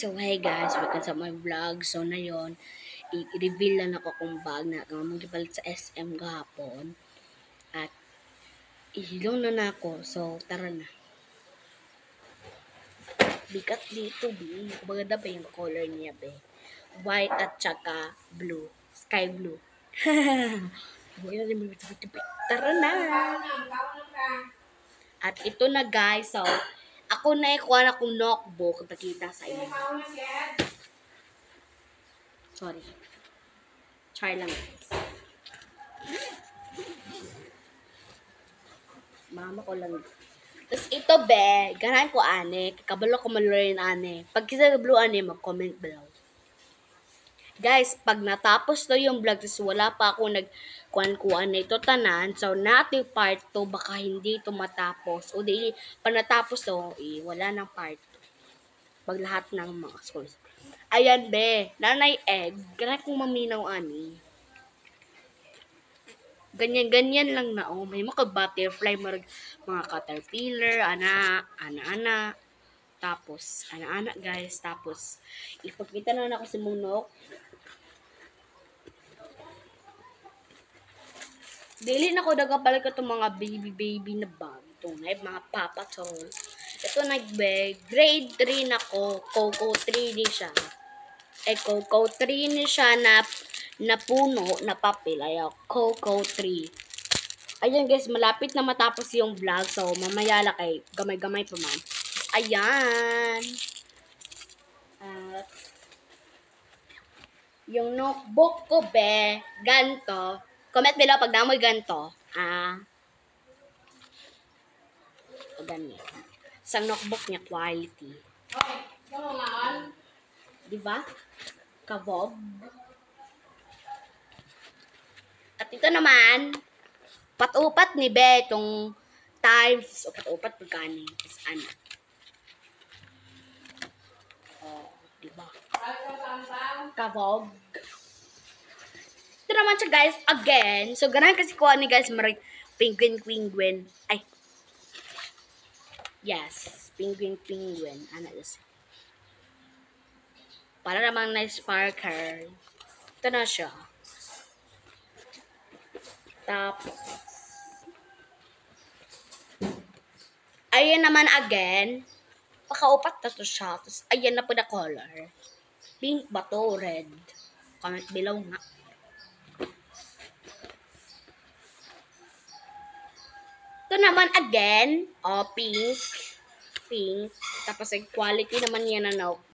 So, hey guys, welcome sa my vlog. So, na yun, i-reveal lang ako kung bag na kamang gipalit sa SM gahapon. At, ihilong na ako. So, tara na. Bigat dito, be. Maganda pa yung color niya, be. White at saka blue. Sky blue. Tara na! At ito na guys, so, ako na ikuha na akong notebook. Ipakita sa inyo. Sorry. Try lang guys. Mama ko lang. Tapos ito be, ganahan ko ane. Kabalo ko malurin ane. Pag kisa blue ane, mag-comment below. Guys, pag natapos to yung vlog, tapos wala pa ako nagkuhan-kuhan na ito tanan, so natin part to, baka hindi to matapos. O di, pag natapos to, wala nang part. Pag lahat ng mga schools. Ayan be, nanay egg, ganahan kong maminaw ani. Ganyan-ganyan lang na, oh. May mga butterfly, mga caterpillar, ana. Tapos, ana guys. Tapos, ipagkita na ako si Munok. Dili na ko nagkapalit ko itong mga baby na bag. Itong mga papa tol. Ito nag-bag. Grade 3 na ko. Coco 3 ni siya. Coco 3 ni siya na puno, na papel. Ayaw, Coco 3. Ayan guys, malapit na matapos yung vlog. So, mamaya lang kay gamay-gamay pa man. Ayan. At, yung notebook ko, be, ganto. Comment below pag namoy ganto. Ganito. Sa notebook niya, quality. Diba? Kabog. At ito naman, pat-upat ni Be, itong times, o pat-upat pagkani. Ano? Diba? Kabog. Ito naman siya guys, again. So, ganahan kasi ko ni guys, penguin. Ay. Yes, penguin. Ano this? Para namang nice sparker. Ito na siya. Tapos, ayan naman again. Pakaupat na to siya. Tapos, ayan na po na color. Pink ba to? Red. Comment below nga. Ito naman again. Pink. Tapos, quality naman yan na